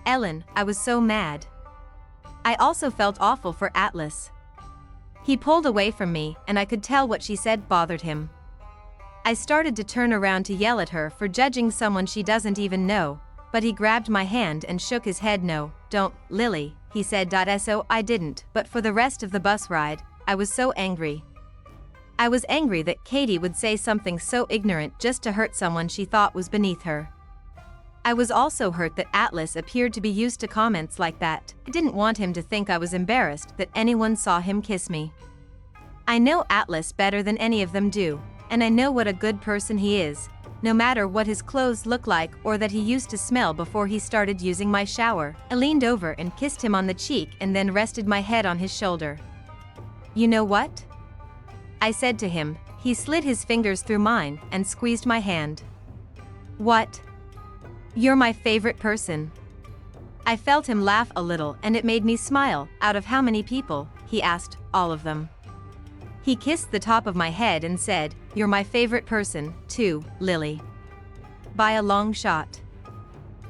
Ellen, I was so mad. I also felt awful for Atlas. He pulled away from me, and I could tell what she said bothered him. I started to turn around to yell at her for judging someone she doesn't even know, but he grabbed my hand and shook his head. No, don't, Lily, he said. So I didn't, but for the rest of the bus ride, I was so angry. I was angry that Katie would say something so ignorant just to hurt someone she thought was beneath her. I was also hurt that Atlas appeared to be used to comments like that. I didn't want him to think I was embarrassed that anyone saw him kiss me. I know Atlas better than any of them do, and I know what a good person he is, no matter what his clothes look like or that he used to smell before he started using my shower. I leaned over and kissed him on the cheek and then rested my head on his shoulder. You know what? I said to him. He slid his fingers through mine and squeezed my hand. What? You're my favorite person. I felt him laugh a little and it made me smile. Out of how many people? He asked. All of them. He kissed the top of my head and said, You're my favorite person, too, Lily. By a long shot.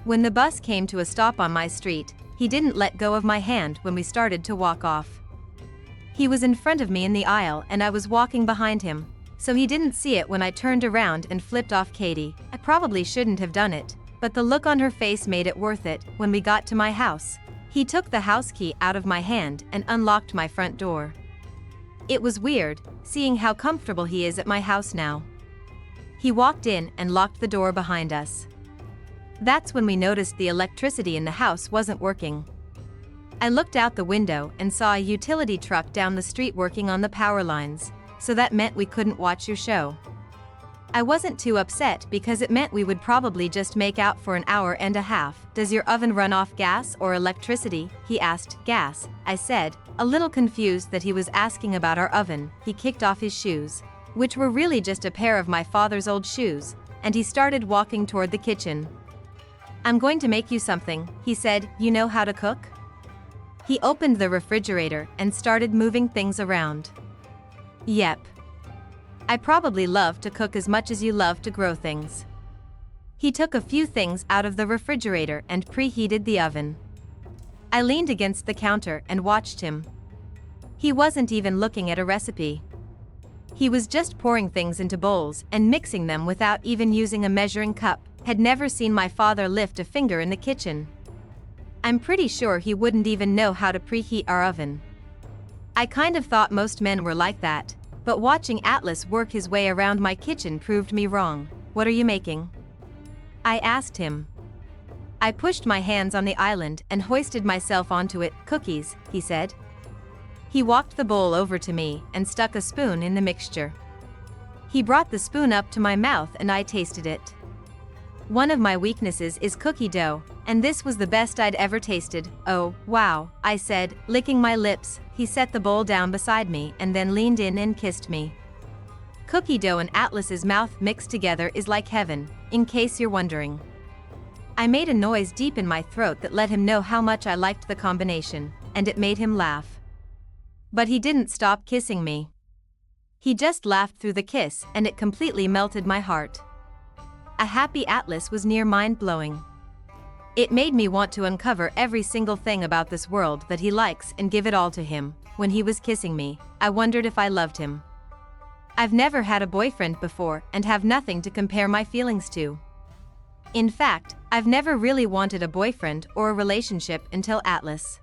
When the bus came to a stop on my street, he didn't let go of my hand when we started to walk off. He was in front of me in the aisle and I was walking behind him, so he didn't see it when I turned around and flipped off Katie. I probably shouldn't have done it, but the look on her face made it worth it. When we got to my house, he took the house key out of my hand and unlocked my front door. It was weird, seeing how comfortable he is at my house now. He walked in and locked the door behind us. That's when we noticed the electricity in the house wasn't working. I looked out the window and saw a utility truck down the street working on the power lines, so that meant we couldn't watch your show. I wasn't too upset because it meant we would probably just make out for an hour and a half. Does your oven run off gas or electricity? He asked. Gas, I said, a little confused that he was asking about our oven. He kicked off his shoes, which were really just a pair of my father's old shoes, and he started walking toward the kitchen. I'm going to make you something, he said. You know how to cook? He opened the refrigerator and started moving things around. Yep. I probably love to cook as much as you love to grow things. He took a few things out of the refrigerator and preheated the oven. I leaned against the counter and watched him. He wasn't even looking at a recipe. He was just pouring things into bowls and mixing them without even using a measuring cup. Had never seen my father lift a finger in the kitchen. I'm pretty sure he wouldn't even know how to preheat our oven. I kind of thought most men were like that, but watching Atlas work his way around my kitchen proved me wrong. What are you making? I asked him. I pushed my hands on the island and hoisted myself onto it. Cookies, he said. He walked the bowl over to me and stuck a spoon in the mixture. He brought the spoon up to my mouth and I tasted it. One of my weaknesses is cookie dough, and this was the best I'd ever tasted. Oh, wow, I said, licking my lips. He set the bowl down beside me and then leaned in and kissed me. Cookie dough and Atlas's mouth mixed together is like heaven, in case you're wondering. I made a noise deep in my throat that let him know how much I liked the combination, and it made him laugh. But he didn't stop kissing me. He just laughed through the kiss and it completely melted my heart. A happy Atlas was near mind-blowing. It made me want to uncover every single thing about this world that he likes and give it all to him. When he was kissing me, I wondered if I loved him. I've never had a boyfriend before and have nothing to compare my feelings to. In fact, I've never really wanted a boyfriend or a relationship until Atlas.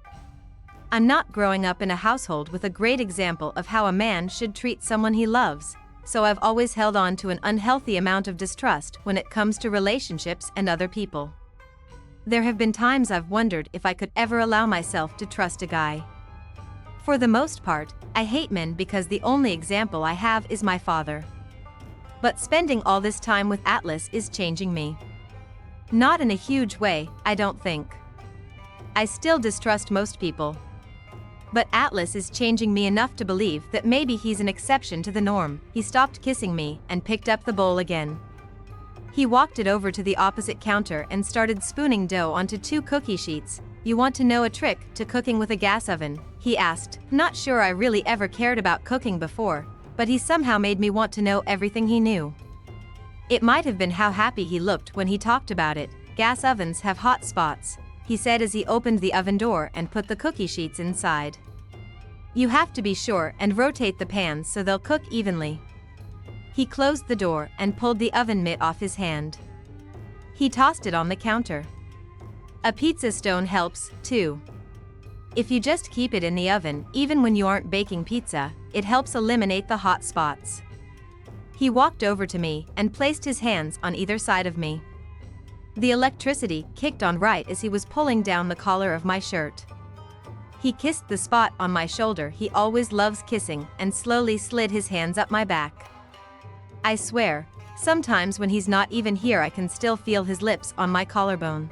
I'm not growing up in a household with a great example of how a man should treat someone he loves, so I've always held on to an unhealthy amount of distrust when it comes to relationships and other people. There have been times I've wondered if I could ever allow myself to trust a guy. For the most part, I hate men because the only example I have is my father. But spending all this time with Atlas is changing me. Not in a huge way, I don't think. I still distrust most people. But Atlas is changing me enough to believe that maybe he's an exception to the norm. He stopped kissing me and picked up the bowl again. He walked it over to the opposite counter and started spooning dough onto 2 cookie sheets. You want to know a trick to cooking with a gas oven? He asked. Not sure I really ever cared about cooking before, but he somehow made me want to know everything he knew. It might have been how happy he looked when he talked about it. Gas ovens have hot spots, he said as he opened the oven door and put the cookie sheets inside. You have to be sure and rotate the pans so they'll cook evenly. He closed the door and pulled the oven mitt off his hand. He tossed it on the counter. A pizza stone helps, too. If you just keep it in the oven, even when you aren't baking pizza, it helps eliminate the hot spots. He walked over to me and placed his hands on either side of me. The electricity kicked on right as he was pulling down the collar of my shirt. He kissed the spot on my shoulder he always loves kissing and slowly slid his hands up my back. I swear, sometimes when he's not even here I can still feel his lips on my collarbone.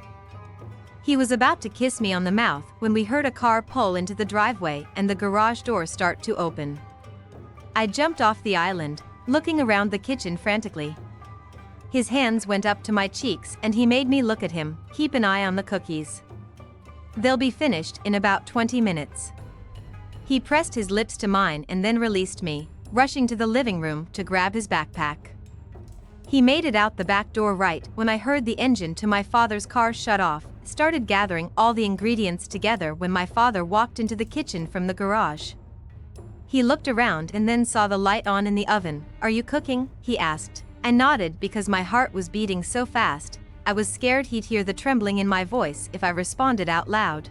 He was about to kiss me on the mouth when we heard a car pull into the driveway and the garage door start to open. I jumped off the island, looking around the kitchen frantically. His hands went up to my cheeks and he made me look at him, keep an eye on the cookies. They'll be finished in about 20 minutes. He pressed his lips to mine and then released me, rushing to the living room to grab his backpack. He made it out the back door right when I heard the engine to my father's car shut off, started gathering all the ingredients together when my father walked into the kitchen from the garage. He looked around and then saw the light on in the oven. Are you cooking? He asked. I nodded because my heart was beating so fast, I was scared he'd hear the trembling in my voice if I responded out loud.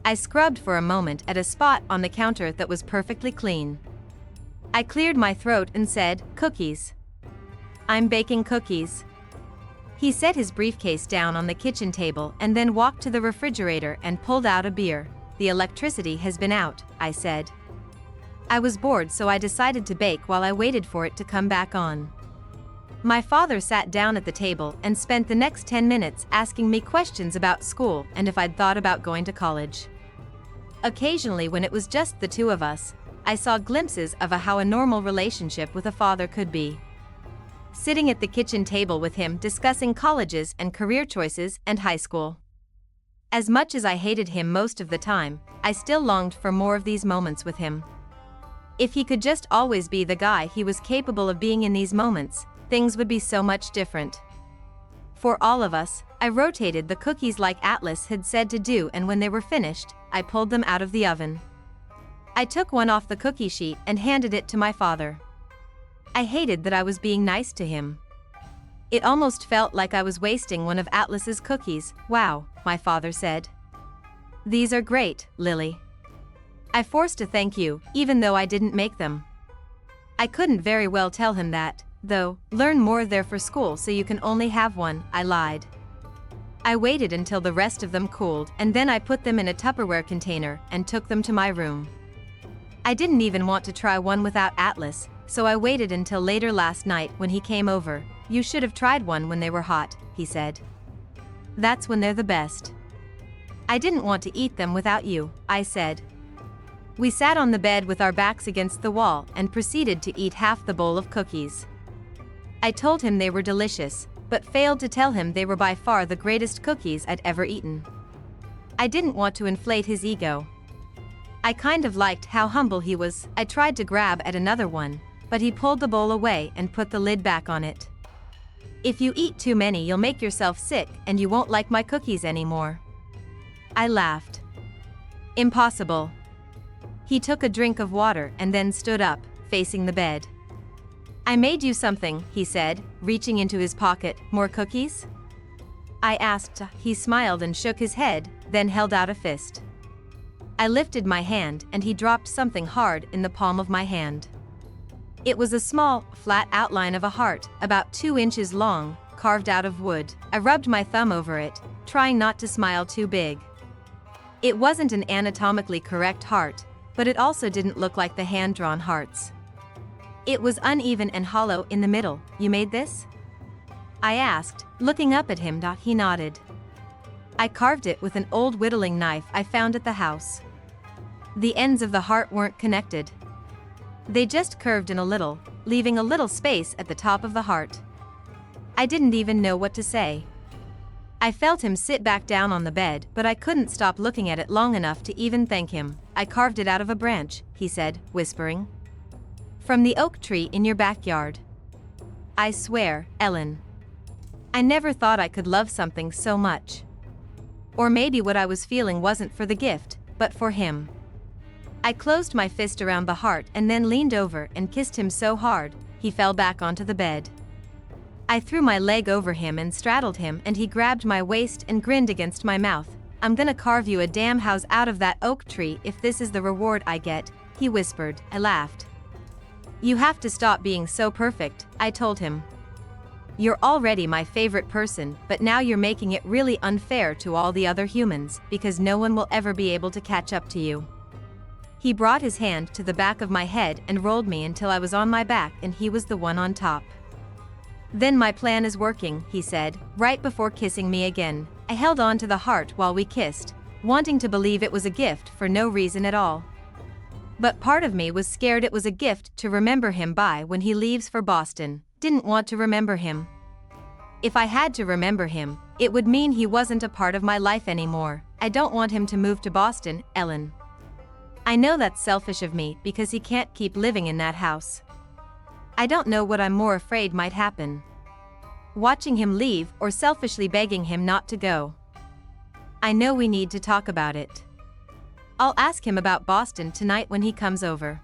I scrubbed for a moment at a spot on the counter that was perfectly clean. I cleared my throat and said, cookies. I'm baking cookies. He set his briefcase down on the kitchen table and then walked to the refrigerator and pulled out a beer. The electricity has been out, I said. I was bored so I decided to bake while I waited for it to come back on. My father sat down at the table and spent the next 10 minutes asking me questions about school and if I'd thought about going to college. Occasionally when it was just the two of us, I saw glimpses of how a normal relationship with a father could be. Sitting at the kitchen table with him discussing colleges and career choices and high school. As much as I hated him most of the time, I still longed for more of these moments with him. If he could just always be the guy he was capable of being in these moments, things would be so much different. For all of us, I rotated the cookies like Atlas had said to do, and when they were finished, I pulled them out of the oven. I took one off the cookie sheet and handed it to my father. I hated that I was being nice to him. It almost felt like I was wasting one of Atlas's cookies. Wow, my father said. These are great, Lily. I forced a thank you, even though I didn't make them. I couldn't very well tell him that, though. Learn more there for school so you can only have one, I lied. I waited until the rest of them cooled and then I put them in a Tupperware container and took them to my room. I didn't even want to try one without Atlas, so I waited until later last night when he came over. You should have tried one when they were hot, he said. That's when they're the best. I didn't want to eat them without you, I said. We sat on the bed with our backs against the wall and proceeded to eat half the bowl of cookies. I told him they were delicious, but failed to tell him they were by far the greatest cookies I'd ever eaten. I didn't want to inflate his ego. I kind of liked how humble he was. I tried to grab at another one, but he pulled the bowl away and put the lid back on it. If you eat too many, you'll make yourself sick and you won't like my cookies anymore. I laughed. Impossible. He took a drink of water and then stood up, facing the bed. I made you something, he said, reaching into his pocket. More cookies? I asked. He smiled and shook his head, then held out a fist. I lifted my hand and he dropped something hard in the palm of my hand. It was a small, flat outline of a heart, about 2 inches long, carved out of wood. I rubbed my thumb over it, trying not to smile too big. It wasn't an anatomically correct heart, but it also didn't look like the hand-drawn hearts. It was uneven and hollow in the middle. You made this? I asked, looking up at him. He nodded. I carved it with an old whittling knife I found at the house. The ends of the heart weren't connected. They just curved in a little, leaving a little space at the top of the heart. I didn't even know what to say. I felt him sit back down on the bed, but I couldn't stop looking at it long enough to even thank him. I carved it out of a branch, he said, whispering. From the oak tree in your backyard. I swear, Ellen. I never thought I could love something so much. Or maybe what I was feeling wasn't for the gift, but for him. I closed my fist around the heart and then leaned over and kissed him so hard, he fell back onto the bed. I threw my leg over him and straddled him, and he grabbed my waist and grinned against my mouth. "I'm gonna carve you a damn house out of that oak tree if this is the reward I get," he whispered. I laughed. "You have to stop being so perfect," I told him. "You're already my favorite person, but now you're making it really unfair to all the other humans, because no one will ever be able to catch up to you." He brought his hand to the back of my head and rolled me until I was on my back and he was the one on top. "Then my plan is working," he said, right before kissing me again. I held on to the heart while we kissed, wanting to believe it was a gift for no reason at all. But part of me was scared it was a gift to remember him by when he leaves for Boston. Didn't want to remember him. If I had to remember him, it would mean he wasn't a part of my life anymore. I don't want him to move to Boston, Ellen. I know that's selfish of me because he can't keep living in that house. I don't know what I'm more afraid might happen. Watching him leave or selfishly begging him not to go. I know we need to talk about it. I'll ask him about Boston tonight when he comes over.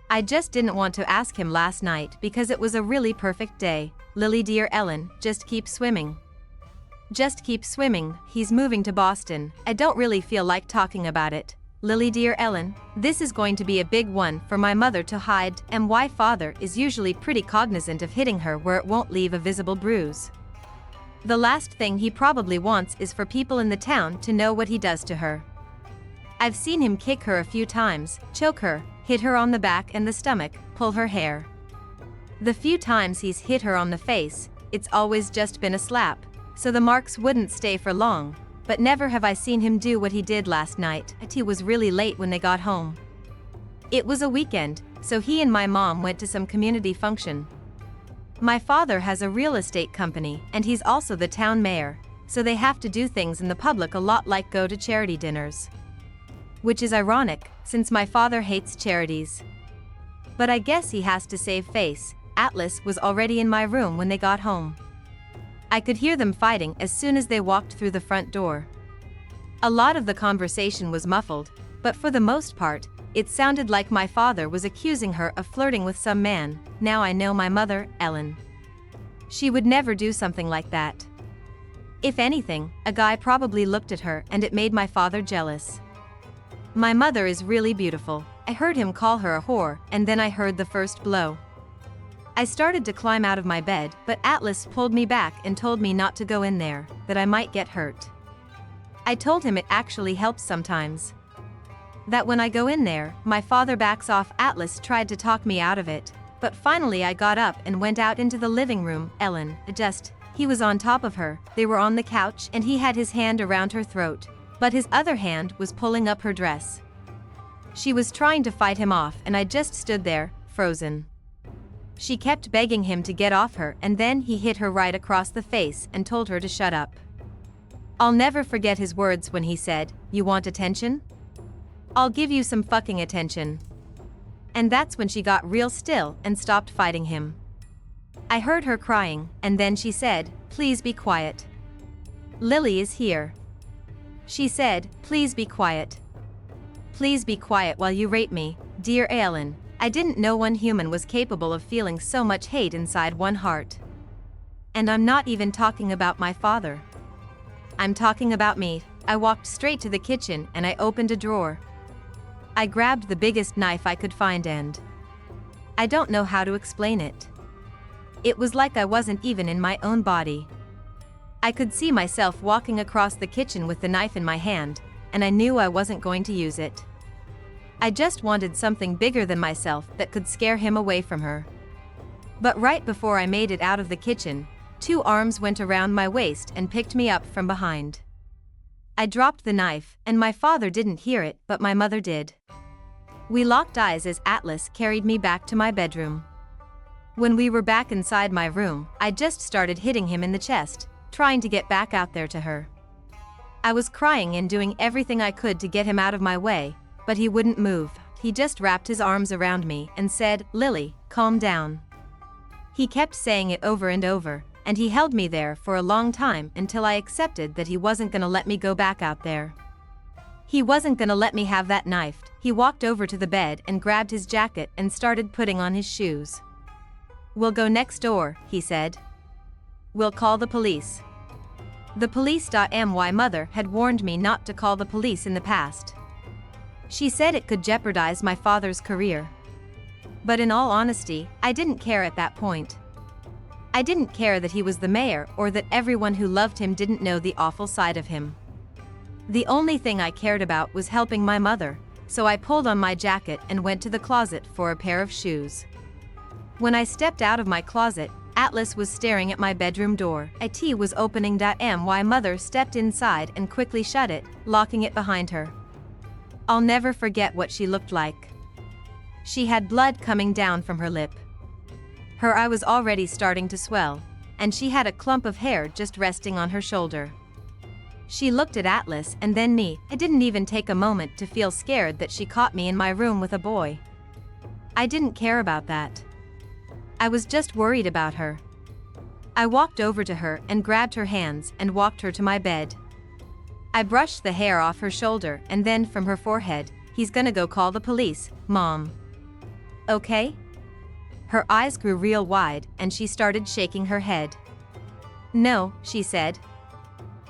I just didn't want to ask him last night because it was a really perfect day. Lily dear Ellen, just keep swimming. Just keep swimming, he's moving to Boston. I don't really feel like talking about it. Lily dear Ellen, this is going to be a big one for my mother to hide, and why father is usually pretty cognizant of hitting her where it won't leave a visible bruise. The last thing he probably wants is for people in the town to know what he does to her. I've seen him kick her a few times, choke her, hit her on the back and the stomach, pull her hair. The few times he's hit her on the face, it's always just been a slap, so the marks wouldn't stay for long. But never have I seen him do what he did last night. He was really late when they got home. It was a weekend, so he and my mom went to some community function. My father has a real estate company, and he's also the town mayor, so they have to do things in the public a lot like go to charity dinners. Which is ironic, since my father hates charities. But I guess he has to save face. Atlas was already in my room when they got home. I could hear them fighting as soon as they walked through the front door. A lot of the conversation was muffled, but for the most part, it sounded like my father was accusing her of flirting with some man. Now I know my mother, Ellen. She would never do something like that. If anything, a guy probably looked at her and it made my father jealous. My mother is really beautiful. I heard him call her a whore, and then I heard the first blow. I started to climb out of my bed, but Atlas pulled me back and told me not to go in there, that I might get hurt. I told him it actually helps sometimes. That when I go in there, my father backs off. Atlas tried to talk me out of it, but finally I got up and went out into the living room. Ellen, he was on top of her, they were on the couch and he had his hand around her throat, but his other hand was pulling up her dress. She was trying to fight him off and I just stood there, frozen. She kept begging him to get off her, and then he hit her right across the face and told her to shut up. I'll never forget his words when he said, "You want attention? I'll give you some fucking attention." And that's when she got real still and stopped fighting him. I heard her crying, and then she said, "Please be quiet. Lily is here." She said, "Please be quiet. Please be quiet while you rape me, dear Ellen." I didn't know one human was capable of feeling so much hate inside one heart. And I'm not even talking about my father. I'm talking about me. I walked straight to the kitchen and I opened a drawer. I grabbed the biggest knife I could find and I don't know how to explain it. It was like I wasn't even in my own body. I could see myself walking across the kitchen with the knife in my hand, and I knew I wasn't going to use it. I just wanted something bigger than myself that could scare him away from her. But right before I made it out of the kitchen, two arms went around my waist and picked me up from behind. I dropped the knife, and my father didn't hear it, but my mother did. We locked eyes as Atlas carried me back to my bedroom. When we were back inside my room, I just started hitting him in the chest, trying to get back out there to her. I was crying and doing everything I could to get him out of my way, but he wouldn't move. He just wrapped his arms around me and said, "Lily, calm down." He kept saying it over and over, and he held me there for a long time until I accepted that he wasn't gonna let me go back out there. He wasn't gonna let me have that knife. He walked over to the bed and grabbed his jacket and started putting on his shoes. "We'll go next door," he said. "We'll call the police." The police. My mother had warned me not to call the police in the past. She said it could jeopardize my father's career. But in all honesty, I didn't care at that point. I didn't care that he was the mayor or that everyone who loved him didn't know the awful side of him. The only thing I cared about was helping my mother, so I pulled on my jacket and went to the closet for a pair of shoes. When I stepped out of my closet, Atlas was staring at my bedroom door. It was opening. My mother stepped inside and quickly shut it, locking it behind her. I'll never forget what she looked like. She had blood coming down from her lip. Her eye was already starting to swell, and she had a clump of hair just resting on her shoulder. She looked at Atlas and then me. I didn't even take a moment to feel scared that she caught me in my room with a boy. I didn't care about that. I was just worried about her. I walked over to her and grabbed her hands and walked her to my bed. I brushed the hair off her shoulder and then from her forehead. "He's gonna go call the police, Mom. Okay?" Her eyes grew real wide and she started shaking her head. "No," she said.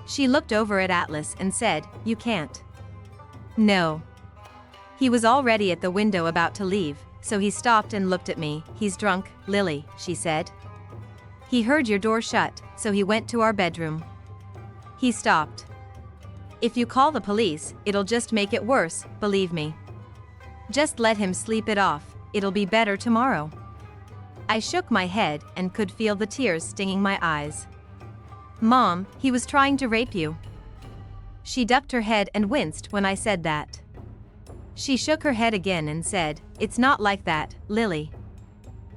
She looked over at Atlas and said, "You can't." "No." He was already at the window about to leave, so he stopped and looked at me. "He's drunk, Lily," she said. "He heard your door shut, so he went to our bedroom." He stopped. "If you call the police, it'll just make it worse, believe me. Just let him sleep it off, it'll be better tomorrow." I shook my head and could feel the tears stinging my eyes. "Mom, he was trying to rape you." She ducked her head and winced when I said that. She shook her head again and said, "It's not like that, Lily.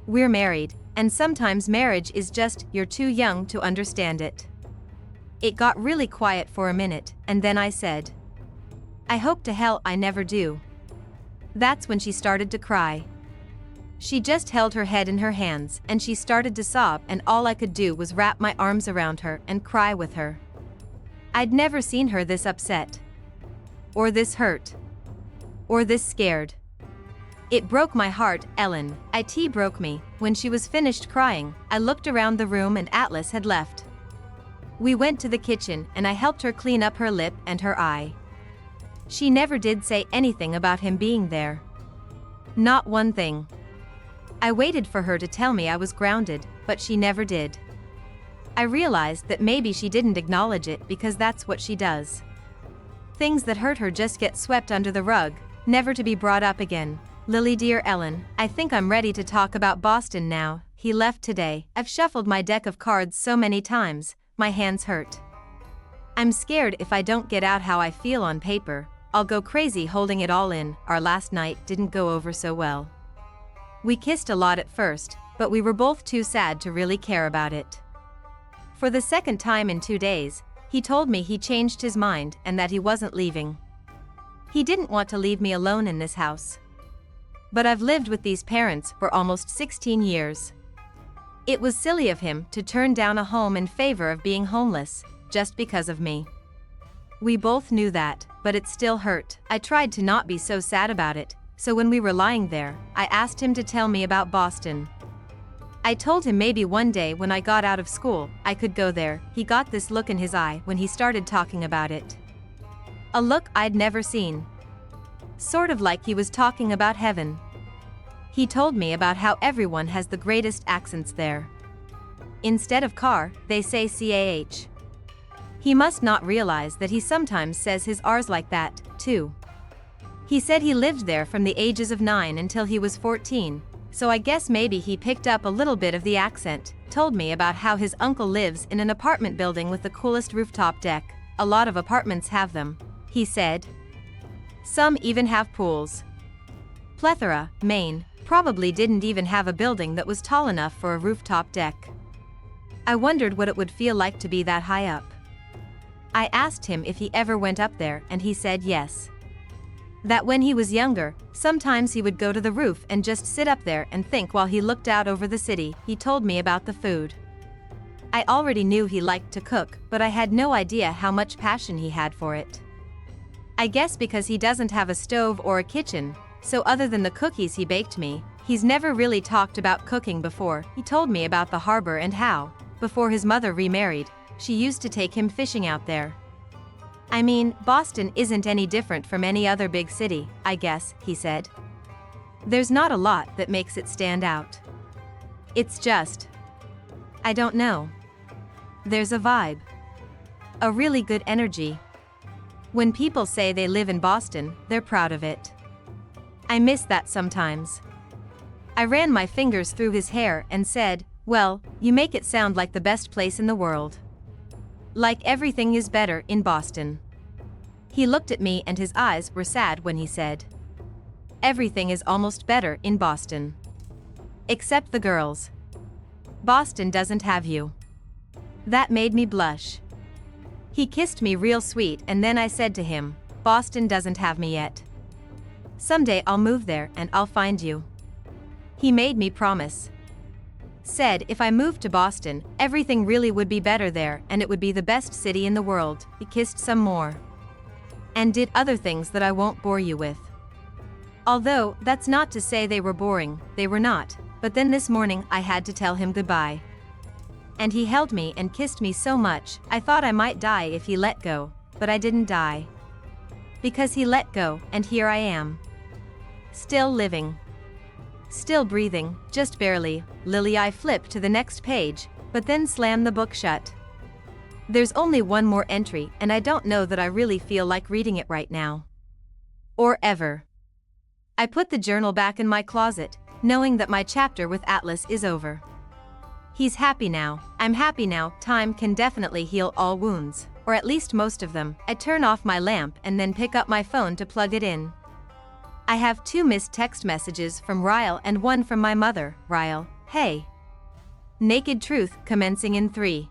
We're married, and sometimes marriage is just, you're too young to understand it." It got really quiet for a minute, and then I said, "I hope to hell I never do." That's when she started to cry. She just held her head in her hands and she started to sob, and all I could do was wrap my arms around her and cry with her. I'd never seen her this upset. Or this hurt. Or this scared. It broke my heart. Ellen, it broke me. When she was finished crying, I looked around the room and Atlas had left. We went to the kitchen and I helped her clean up her lip and her eye. She never did say anything about him being there. Not one thing. I waited for her to tell me I was grounded, but she never did. I realized that maybe she didn't acknowledge it because that's what she does. Things that hurt her just get swept under the rug, never to be brought up again. Lily, dear Ellen, I think I'm ready to talk about Boston now. He left today. I've shuffled my deck of cards so many times, my hands hurt. I'm scared if I don't get out how I feel on paper, I'll go crazy holding it all in. Our last night didn't go over so well. We kissed a lot at first, but we were both too sad to really care about it. For the second time in 2 days, he told me he changed his mind and that he wasn't leaving. He didn't want to leave me alone in this house. But I've lived with these parents for almost 16 years. It was silly of him to turn down a home in favor of being homeless, just because of me. We both knew that, but it still hurt. I tried to not be so sad about it, so when we were lying there, I asked him to tell me about Boston. I told him maybe one day when I got out of school, I could go there. He got this look in his eye when he started talking about it. A look I'd never seen. Sort of like he was talking about heaven. He told me about how everyone has the greatest accents there. Instead of car, they say CAH. He must not realize that he sometimes says his R's like that, too. He said he lived there from the ages of 9 until he was 14, so I guess maybe he picked up a little bit of the accent. Told me about how his uncle lives in an apartment building with the coolest rooftop deck. A lot of apartments have them, he said. Some even have pools. Plethora, Maine, probably didn't even have a building that was tall enough for a rooftop deck. I wondered what it would feel like to be that high up. I asked him if he ever went up there and he said yes. That when he was younger, sometimes he would go to the roof and just sit up there and think while he looked out over the city. He told me about the food. I already knew he liked to cook, but I had no idea how much passion he had for it. I guess because he doesn't have a stove or a kitchen, so other than the cookies he baked me, he's never really talked about cooking before. He told me about the harbor and how, before his mother remarried, she used to take him fishing out there. I mean, Boston isn't any different from any other big city, I guess, he said. There's not a lot that makes it stand out. It's just, I don't know. There's a vibe. A really good energy. When people say they live in Boston, they're proud of it. I miss that sometimes. I ran my fingers through his hair and said, "Well, you make it sound like the best place in the world. Like everything is better in Boston." He looked at me and his eyes were sad when he said, "Everything is almost better in Boston. Except the girls. Boston doesn't have you." That made me blush. He kissed me real sweet and then I said to him, "Boston doesn't have me yet. Someday I'll move there and I'll find you." He made me promise. Said if I moved to Boston, everything really would be better there and it would be the best city in the world. He kissed some more. And did other things that I won't bore you with. Although, that's not to say they were boring, they were not, but then this morning I had to tell him goodbye. And he held me and kissed me so much, I thought I might die if he let go, but I didn't die. Because he let go, and here I am. Still living. Still breathing, just barely. Lily, I flipped to the next page, but then slammed the book shut. There's only one more entry and I don't know that I really feel like reading it right now. Or ever. I put the journal back in my closet, knowing that my chapter with Atlas is over. He's happy now, I'm happy now. Time can definitely heal all wounds, or at least most of them. I turn off my lamp and then pick up my phone to plug it in. I have 2 missed text messages from Ryle and 1 from my mother. Ryle, hey. Naked truth, commencing in 3.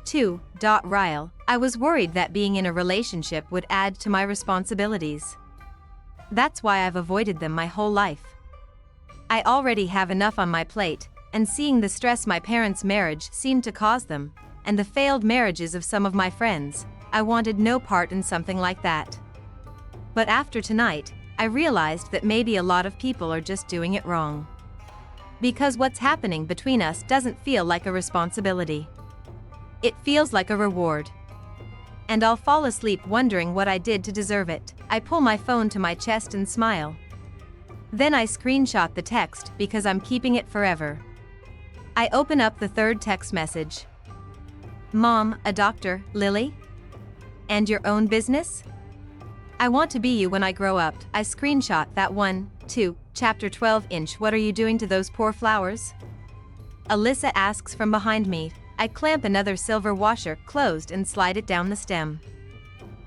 2. Ryle, I was worried that being in a relationship would add to my responsibilities. That's why I've avoided them my whole life. I already have enough on my plate, and seeing the stress my parents' marriage seemed to cause them, and the failed marriages of some of my friends, I wanted no part in something like that. But after tonight, I realized that maybe a lot of people are just doing it wrong. Because what's happening between us doesn't feel like a responsibility. It feels like a reward. And I'll fall asleep wondering what I did to deserve it. I pull my phone to my chest and smile. Then I screenshot the text because I'm keeping it forever. I open up the 3rd text message. Mom, a doctor, Lily? And your own business? I want to be you when I grow up. I screenshot that one, 2, chapter 12-inch. What are you doing to those poor flowers? Alyssa asks from behind me. I clamp another silver washer closed and slide it down the stem.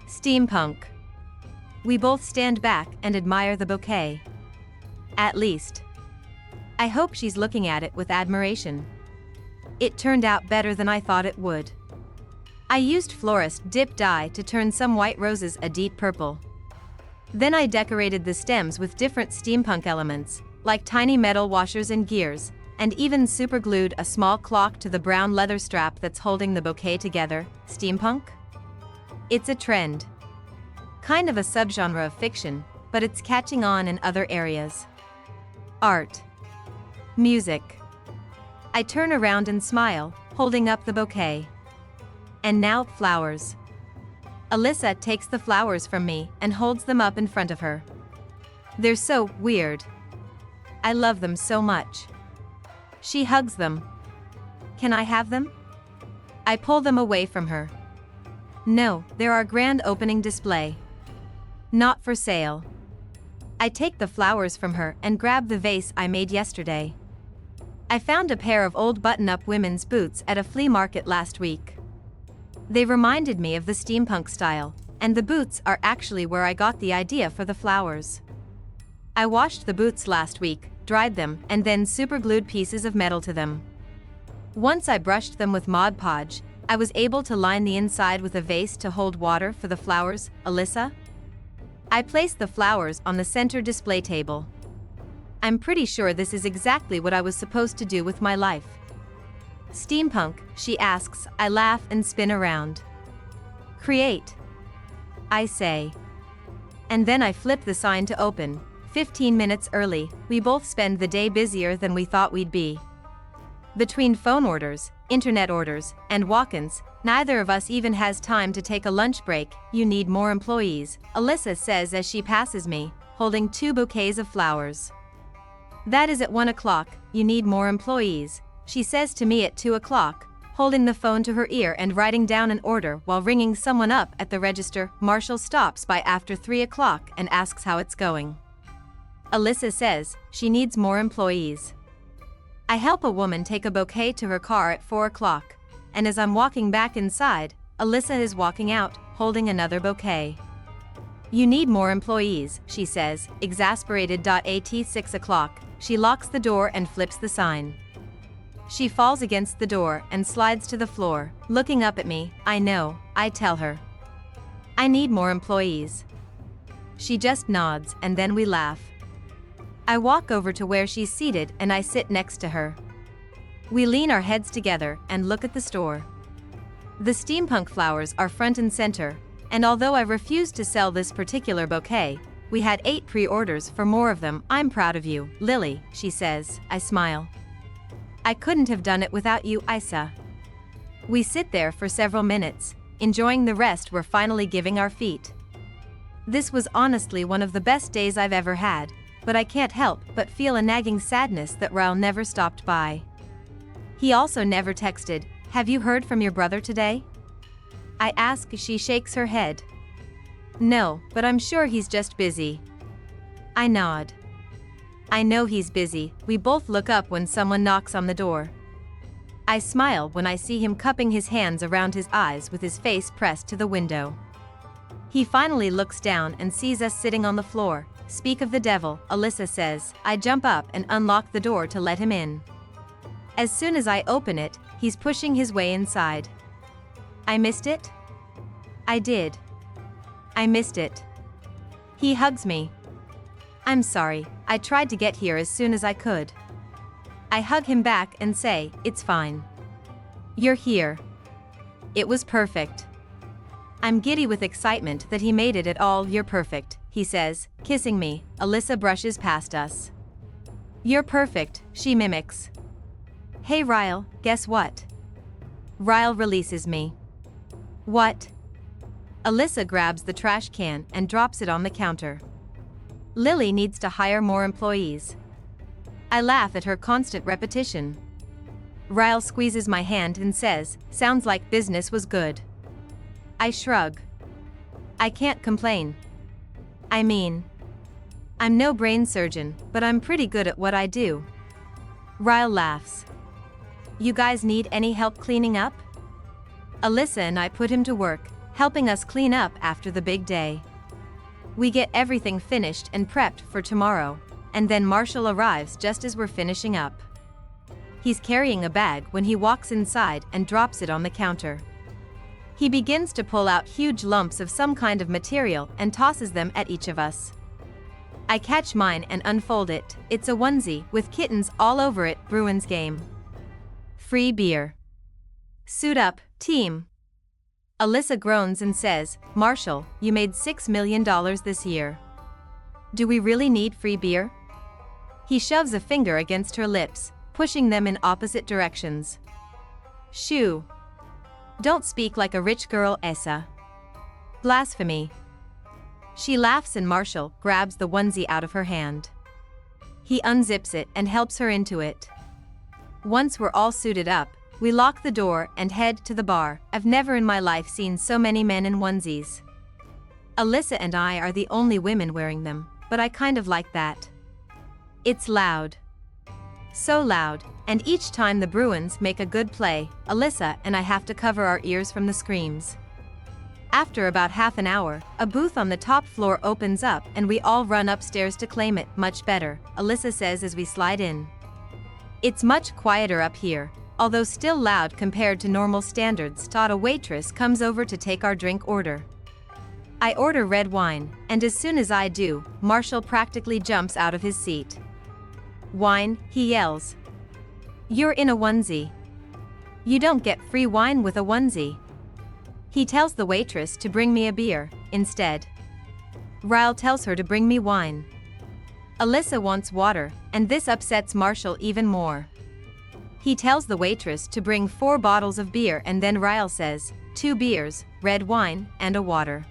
Steampunk. We both stand back and admire the bouquet. At least. I hope she's looking at it with admiration. It turned out better than I thought it would. I used florist dip dye to turn some white roses a deep purple. Then I decorated the stems with different steampunk elements, like tiny metal washers and gears, and even superglued a small clock to the brown leather strap that's holding the bouquet together. Steampunk? It's a trend. Kind of a subgenre of fiction, but it's catching on in other areas. Art. Music. I turn around and smile, holding up the bouquet. And now, flowers. Alyssa takes the flowers from me and holds them up in front of her. They're so weird. I love them so much. She hugs them. Can I have them? I pull them away from her. No, they're our grand opening display. Not for sale. I take the flowers from her and grab the vase I made yesterday. I found a pair of old button-up women's boots at a flea market last week. They reminded me of the steampunk style, and the boots are actually where I got the idea for the flowers. I washed the boots last week, dried them, and then superglued pieces of metal to them. Once I brushed them with Mod Podge, I was able to line the inside with a vase to hold water for the flowers. Alyssa? I placed the flowers on the center display table. I'm pretty sure this is exactly what I was supposed to do with my life. Steampunk, she asks. I laugh and spin around. Create, I say. And then I flip the sign to open. 15 minutes early, we both spend the day busier than we thought we'd be. Between phone orders, internet orders, and walk-ins, neither of us even has time to take a lunch break. You need more employees, Alyssa says as she passes me, holding 2 bouquets of flowers. That is at 1 o'clock, you need more employees, she says to me at 2 o'clock, holding the phone to her ear and writing down an order while ringing someone up at the register. Marshall stops by after 3 o'clock and asks how it's going. Alyssa says she needs more employees. I help a woman take a bouquet to her car at 4 o'clock, and as I'm walking back inside, Alyssa is walking out, holding another bouquet. You need more employees, she says, exasperated. At 6 o'clock, she locks the door and flips the sign. She falls against the door and slides to the floor, looking up at me. I know, I tell her. I need more employees. She just nods and then we laugh. I walk over to where she's seated and I sit next to her. We lean our heads together and look at the store. The steampunk flowers are front and center, and although I refused to sell this particular bouquet, we had 8 pre-orders for more of them. I'm proud of you, Lily, she says. I smile. I couldn't have done it without you, Isa. We sit there for several minutes, enjoying the rest we're finally giving our feet. This was honestly one of the best days I've ever had, but I can't help but feel a nagging sadness that Ryle never stopped by. He also never texted, "Have you heard from your brother today?" I ask. She shakes her head. No, but I'm sure he's just busy. I nod. I know he's busy. We both look up when someone knocks on the door. I smile when I see him cupping his hands around his eyes with his face pressed to the window. He finally looks down and sees us sitting on the floor. Speak of the devil, Alyssa says. I jump up and unlock the door to let him in. As soon as I open it, he's pushing his way inside. I missed it? I did. I missed it. He hugs me. I'm sorry, I tried to get here as soon as I could. I hug him back and say, it's fine. You're here. It was perfect. I'm giddy with excitement that he made it at all. You're perfect, he says, kissing me. Alyssa brushes past us. You're perfect, she mimics. Hey Ryle, guess what? Ryle releases me. What? Alyssa grabs the trash can and drops it on the counter. Lily needs to hire more employees. I laugh at her constant repetition. Ryle squeezes my hand and says, sounds like business was good. I shrug. I can't complain. I mean, I'm no brain surgeon, but I'm pretty good at what I do. Ryle laughs. You guys need any help cleaning up? Alyssa and I put him to work, helping us clean up after the big day. We get everything finished and prepped for tomorrow, and then Marshall arrives just as we're finishing up. He's carrying a bag when he walks inside and drops it on the counter. He begins to pull out huge lumps of some kind of material and tosses them at each of us. I catch mine and unfold it. It's a onesie with kittens all over it. Bruins game. Free beer. Suit up, team. Alyssa groans and says, Marshall, you made $6 million this year. Do we really need free beer? He shoves a finger against her lips, pushing them in opposite directions. Shoo. Don't speak like a rich girl, Essa. Blasphemy. She laughs and Marshall grabs the onesie out of her hand. He unzips it and helps her into it. Once we're all suited up, we lock the door and head to the bar. I've never in my life seen so many men in onesies. Alyssa and I are the only women wearing them, but I kind of like that. It's loud. So loud, and each time the Bruins make a good play, Alyssa and I have to cover our ears from the screams. After about half an hour, a booth on the top floor opens up and we all run upstairs to claim it. Much better, Alyssa says as we slide in. It's much quieter up here, although still loud compared to normal standards. A waitress comes over to take our drink order. I order red wine, and as soon as I do, Marshall practically jumps out of his seat. Wine, he yells. You're in a onesie. You don't get free wine with a onesie. He tells the waitress to bring me a beer, instead. Ryle tells her to bring me wine. Alyssa wants water, and this upsets Marshall even more. He tells the waitress to bring 4 bottles of beer, and then Ryle says, 2 beers, red wine, and a water.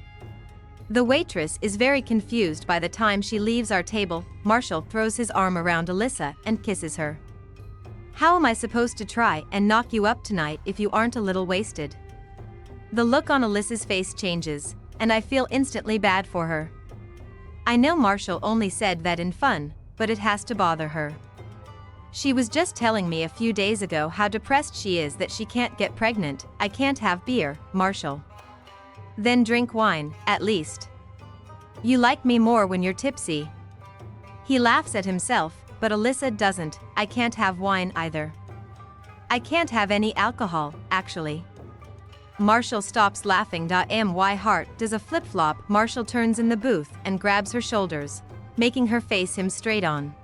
The waitress is very confused by the time she leaves our table. Marshall throws his arm around Alyssa and kisses her. How am I supposed to try and knock you up tonight if you aren't a little wasted? The look on Alyssa's face changes, and I feel instantly bad for her. I know Marshall only said that in fun, but it has to bother her. She was just telling me a few days ago how depressed she is that she can't get pregnant. I can't have beer, Marshall. Then drink wine, at least. You like me more when you're tipsy. He laughs at himself, but Alyssa doesn't. I can't have wine either. I can't have any alcohol, actually. Marshall stops laughing. My heart does a flip-flop. Marshall turns in the booth and grabs her shoulders, making her face him straight on.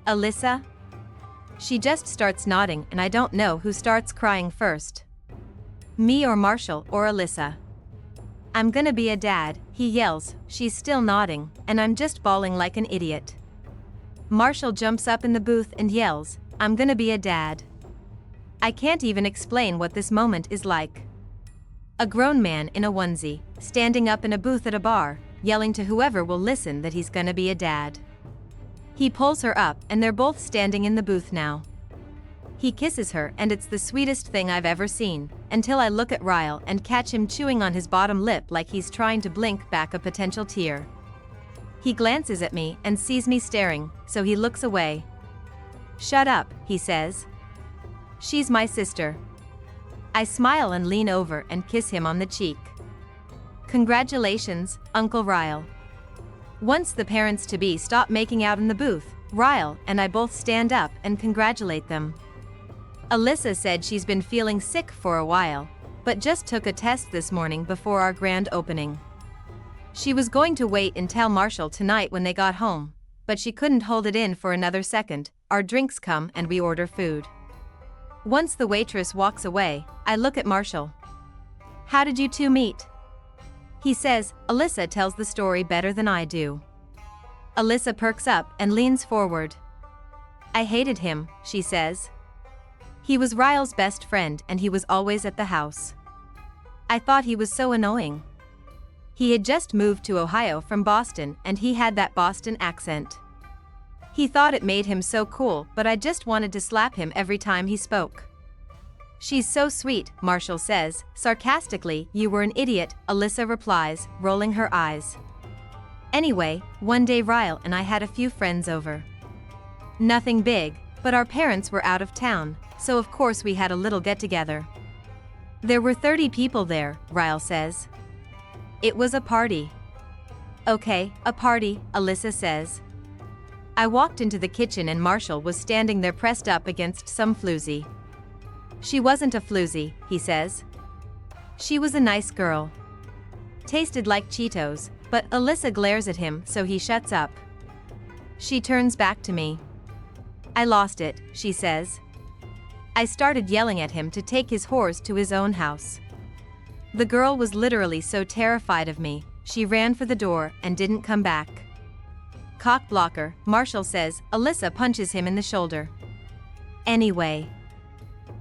Alyssa? She just starts nodding, and I don't know who starts crying first. Me or Marshall or Alyssa. I'm gonna be a dad, he yells. She's still nodding, and I'm just bawling like an idiot. Marshall jumps up in the booth and yells, I'm gonna be a dad. I can't even explain what this moment is like. A grown man in a onesie, standing up in a booth at a bar, yelling to whoever will listen that he's gonna be a dad. He pulls her up and they're both standing in the booth now. He kisses her and it's the sweetest thing I've ever seen, until I look at Ryle and catch him chewing on his bottom lip like he's trying to blink back a potential tear. He glances at me and sees me staring, so he looks away. Shut up, he says. She's my sister. I smile and lean over and kiss him on the cheek. Congratulations, Uncle Ryle. Once the parents-to-be stop making out in the booth, Ryle and I both stand up and congratulate them. Alyssa said she's been feeling sick for a while, but just took a test this morning before our grand opening. She was going to wait and tell Marshall tonight when they got home, but she couldn't hold it in for another second. Our drinks come and we order food. Once the waitress walks away, I look at Marshall. How did you two meet? He says, Alyssa tells the story better than I do. Alyssa perks up and leans forward. I hated him, she says. He was Ryle's best friend and he was always at the house. I thought he was so annoying. He had just moved to Ohio from Boston and he had that Boston accent. He thought it made him so cool, but I just wanted to slap him every time he spoke. She's so sweet, Marshall says, sarcastically. You were an idiot, Alyssa replies, rolling her eyes. Anyway, one day Ryle and I had a few friends over. Nothing big, but our parents were out of town, so of course we had a little get-together. There were 30 people there, Ryle says. It was a party. Okay, a party, Alyssa says. I walked into the kitchen and Marshall was standing there pressed up against some floozy. She wasn't a floozy, he says. She was a nice girl. Tasted like Cheetos, but Alyssa glares at him so he shuts up. She turns back to me. I lost it, she says. I started yelling at him to take his whores to his own house. The girl was literally so terrified of me, she ran for the door and didn't come back. Cock blocker, Marshall says. Alyssa punches him in the shoulder. Anyway.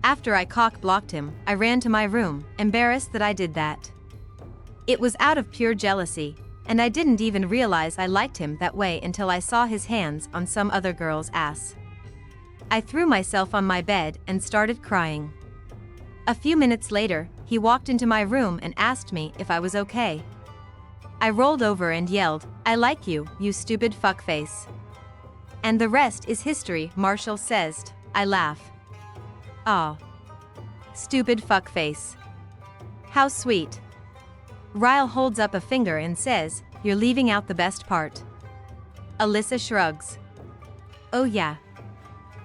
After I cock blocked him, I ran to my room, embarrassed that I did that. It was out of pure jealousy, and I didn't even realize I liked him that way until I saw his hands on some other girl's ass. I threw myself on my bed and started crying. A few minutes later, he walked into my room and asked me if I was okay. I rolled over and yelled, I like you, you stupid fuckface. And the rest is history, Marshall says. I laugh. Aw. Stupid fuckface. How sweet. Ryle holds up a finger and says, you're leaving out the best part. Alyssa shrugs. Oh yeah.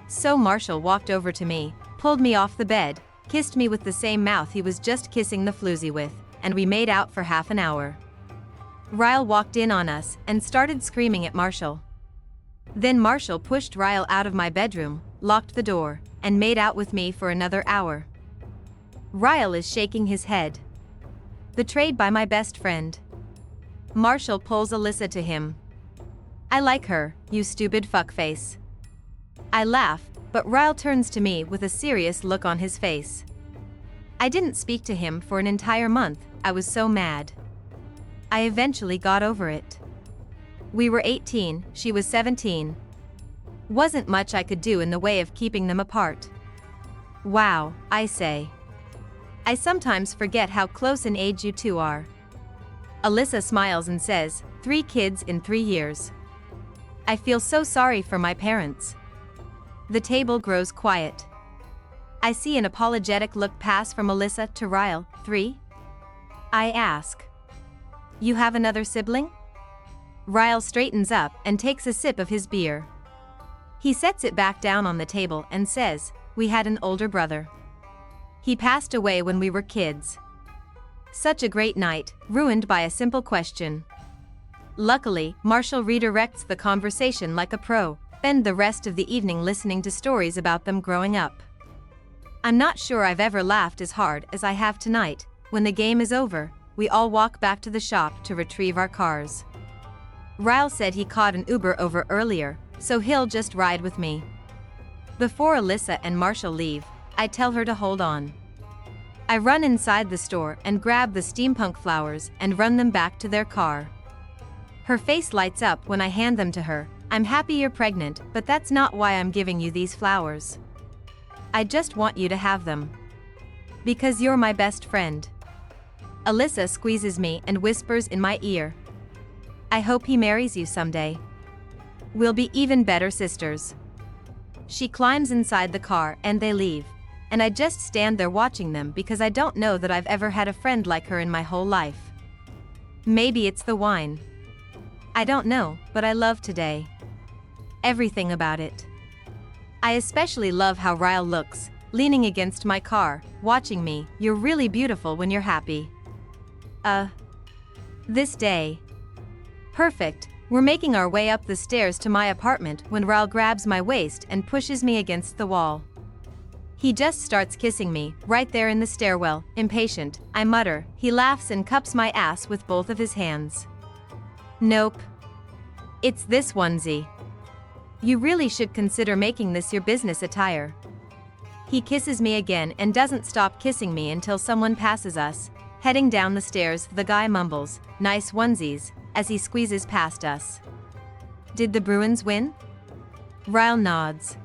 So Marshall walked over to me, pulled me off the bed, kissed me with the same mouth he was just kissing the floozy with, and we made out for half an hour. Ryle walked in on us and started screaming at Marshall. Then Marshall pushed Ryle out of my bedroom, locked the door, and made out with me for another hour. Ryle is shaking his head. Betrayed by my best friend. Marshall pulls Alyssa to him. I like her, you stupid fuckface. I laugh, but Ryle turns to me with a serious look on his face. I didn't speak to him for an entire month, I was so mad. I eventually got over it. We were 18, she was 17. Wasn't much I could do in the way of keeping them apart. Wow, I say. I sometimes forget how close in age you two are. Alyssa smiles and says, 3 kids in 3 years. I feel so sorry for my parents. The table grows quiet. I see an apologetic look pass from Alyssa to Ryle. 3? I ask. You have another sibling? Ryle straightens up and takes a sip of his beer. He sets it back down on the table and says, we had an older brother. He passed away when we were kids. Such a great night, ruined by a simple question. Luckily, Marshall redirects the conversation like a pro, spend the rest of the evening listening to stories about them growing up. I'm not sure I've ever laughed as hard as I have tonight. When the game is over, we all walk back to the shop to retrieve our cars. Ryle said he caught an Uber over earlier, so he'll just ride with me. Before Alyssa and Marshall leave, I tell her to hold on. I run inside the store and grab the steampunk flowers and run them back to their car. Her face lights up when I hand them to her. I'm happy you're pregnant, but that's not why I'm giving you these flowers. I just want you to have them. Because you're my best friend. Alyssa squeezes me and whispers in my ear. I hope he marries you someday. We'll be even better sisters. She climbs inside the car and they leave, and I just stand there watching them because I don't know that I've ever had a friend like her in my whole life. Maybe it's the wine. I don't know, but I love today. Everything about it. I especially love how Ryle looks, leaning against my car, watching me. You're really beautiful when you're happy. This day. Perfect. We're making our way up the stairs to my apartment when Ryle grabs my waist and pushes me against the wall. He just starts kissing me, right there in the stairwell, impatient, I mutter. He laughs and cups my ass with both of his hands. Nope. It's this onesie. You really should consider making this your business attire. He kisses me again and doesn't stop kissing me until someone passes us. Heading down the stairs, the guy mumbles, nice onesies, as he squeezes past us. Did the Bruins win? Ryle nods.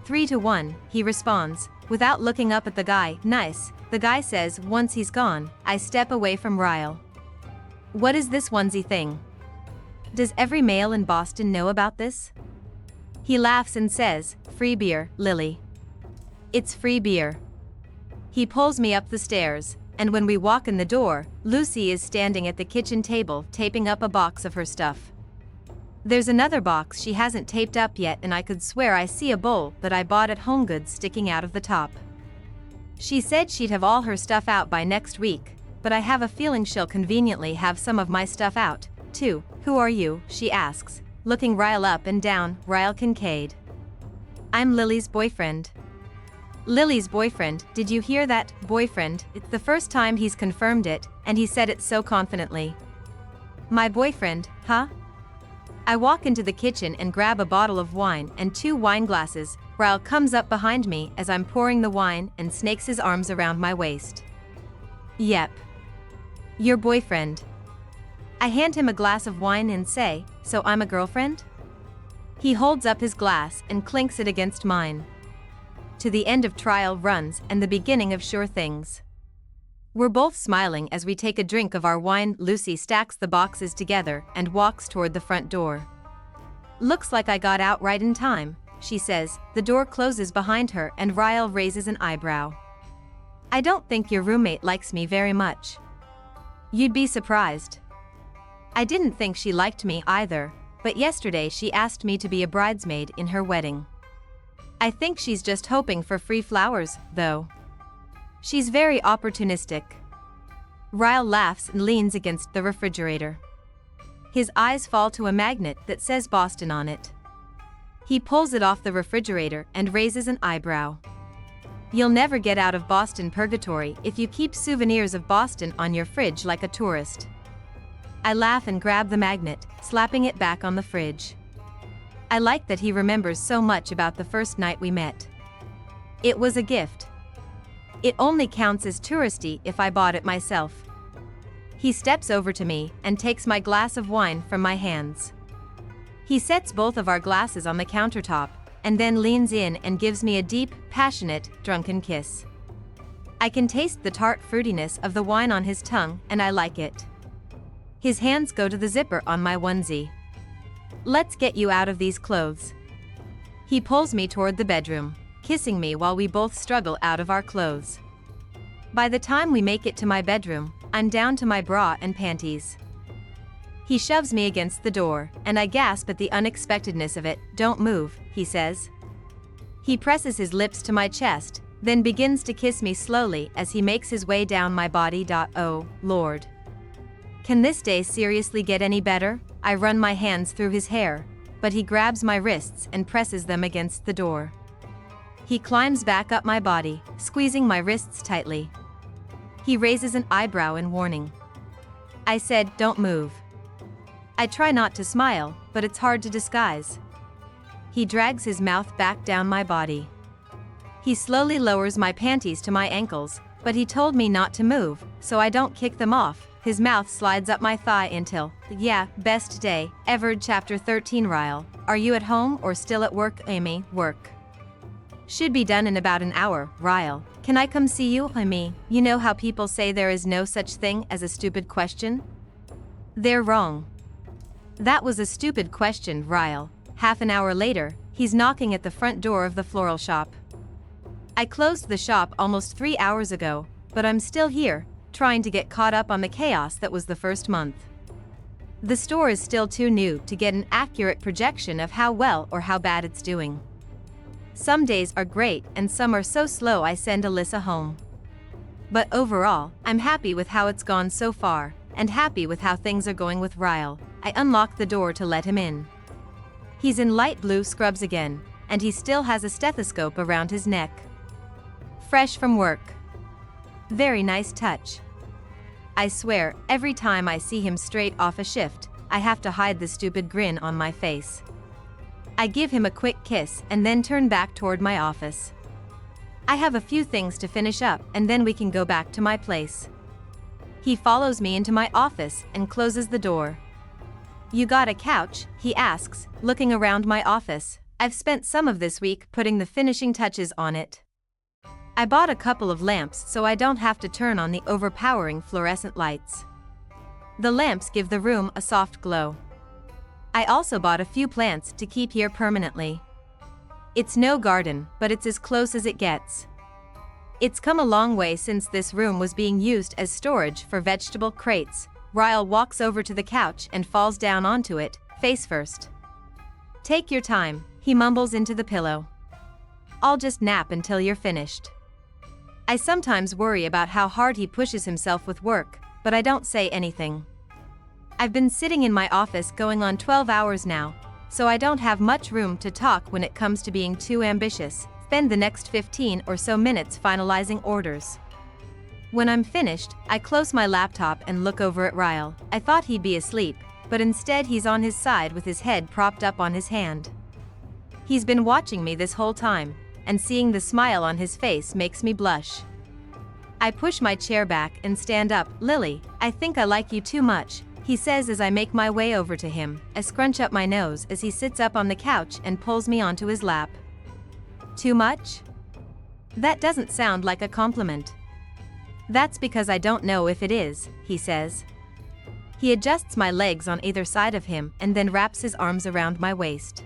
3-1, he responds, without looking up at the guy. Nice, the guy says. Once he's gone, I step away from Ryle. What is this onesie thing? Does every male in Boston know about this? He laughs and says, free beer, Lily. It's free beer. He pulls me up the stairs, and when we walk in the door, Lucy is standing at the kitchen table taping up a box of her stuff. There's another box she hasn't taped up yet, and I could swear I see a bowl that I bought at HomeGoods sticking out of the top. She said she'd have all her stuff out by next week, but I have a feeling she'll conveniently have some of my stuff out, too. Who are you? She asks, looking Ryle up and down. Ryle Kincaid. I'm Lily's boyfriend. Lily's boyfriend, did you hear that? Boyfriend, it's the first time he's confirmed it, and he said it so confidently. My boyfriend, huh? I walk into the kitchen and grab a bottle of wine and 2 wine glasses. Ryle comes up behind me as I'm pouring the wine and snakes his arms around my waist. Yep. Your boyfriend. I hand him a glass of wine and say, so I'm a girlfriend? He holds up his glass and clinks it against mine. To the end of trial runs and the beginning of sure things. We're both smiling as we take a drink of our wine. Lucy stacks the boxes together and walks toward the front door. Looks like I got out right in time, she says. The door closes behind her and Ryle raises an eyebrow. I don't think your roommate likes me very much. You'd be surprised. I didn't think she liked me either, but yesterday she asked me to be a bridesmaid in her wedding. I think she's just hoping for free flowers, though. She's very opportunistic. Ryle laughs and leans against the refrigerator. His eyes fall to a magnet that says Boston on it. He pulls it off the refrigerator and raises an eyebrow. You'll never get out of Boston purgatory if you keep souvenirs of Boston on your fridge like a tourist. I laugh and grab the magnet, slapping it back on the fridge. I like that he remembers so much about the first night we met. It was a gift. It only counts as touristy if I bought it myself. He steps over to me and takes my glass of wine from my hands. He sets both of our glasses on the countertop, and then leans in and gives me a deep, passionate, drunken kiss. I can taste the tart fruitiness of the wine on his tongue, and I like it. His hands go to the zipper on my onesie. Let's get you out of these clothes. He pulls me toward the bedroom, kissing me while we both struggle out of our clothes. By the time we make it to my bedroom, I'm down to my bra and panties. He shoves me against the door, and I gasp at the unexpectedness of it. "Don't move," he says. He presses his lips to my chest, then begins to kiss me slowly as he makes his way down my body. Oh, Lord. Can this day seriously get any better? I run my hands through his hair, but he grabs my wrists and presses them against the door. He climbs back up my body, squeezing my wrists tightly. He raises an eyebrow in warning. I said, "Don't move." I try not to smile, but it's hard to disguise. He drags his mouth back down my body. He slowly lowers my panties to my ankles, but he told me not to move, so I don't kick them off. His mouth slides up my thigh until, yeah, best day ever. Chapter 13. Ryle, are you at home or still at work? Amy, work. Should be done in about an hour. Ryle, can I come see you? Amy, you know how people say there is no such thing as a stupid question? They're wrong. That was a stupid question, Ryle. Half an hour later, he's knocking at the front door of the floral shop. I closed the shop almost 3 hours ago, but I'm still here, trying to get caught up on the chaos that was the first month. The store is still too new to get an accurate projection of how well or how bad it's doing. Some days are great and some are so slow I send Alyssa home. But overall, I'm happy with how it's gone so far, and happy with how things are going with Ryle. I unlock the door to let him in. He's in light blue scrubs again, and he still has a stethoscope around his neck. Fresh from work. Very nice touch. I swear, every time I see him straight off a shift, I have to hide the stupid grin on my face. I give him a quick kiss and then turn back toward my office. I have a few things to finish up and then we can go back to my place. He follows me into my office and closes the door. You got a couch? He asks, looking around my office. I've spent some of this week putting the finishing touches on it. I bought a couple of lamps so I don't have to turn on the overpowering fluorescent lights. The lamps give the room a soft glow. I also bought a few plants to keep here permanently. It's no garden, but it's as close as it gets. It's come a long way since this room was being used as storage for vegetable crates. Ryle walks over to the couch and falls down onto it, face first. Take your time, he mumbles into the pillow. I'll just nap until you're finished. I sometimes worry about how hard he pushes himself with work, but I don't say anything. I've been sitting in my office going on 12 hours now, so I don't have much room to talk when it comes to being too ambitious. Spend the next 15 or so minutes finalizing orders. When I'm finished, I close my laptop and look over at Ryle. I thought he'd be asleep, but instead he's on his side with his head propped up on his hand. He's been watching me this whole time, and seeing the smile on his face makes me blush. I push my chair back and stand up. Lily, I think I like you too much, he says as I make my way over to him. I scrunch up my nose as he sits up on the couch and pulls me onto his lap. Too much? That doesn't sound like a compliment. That's because I don't know if it is, he says. He adjusts my legs on either side of him and then wraps his arms around my waist.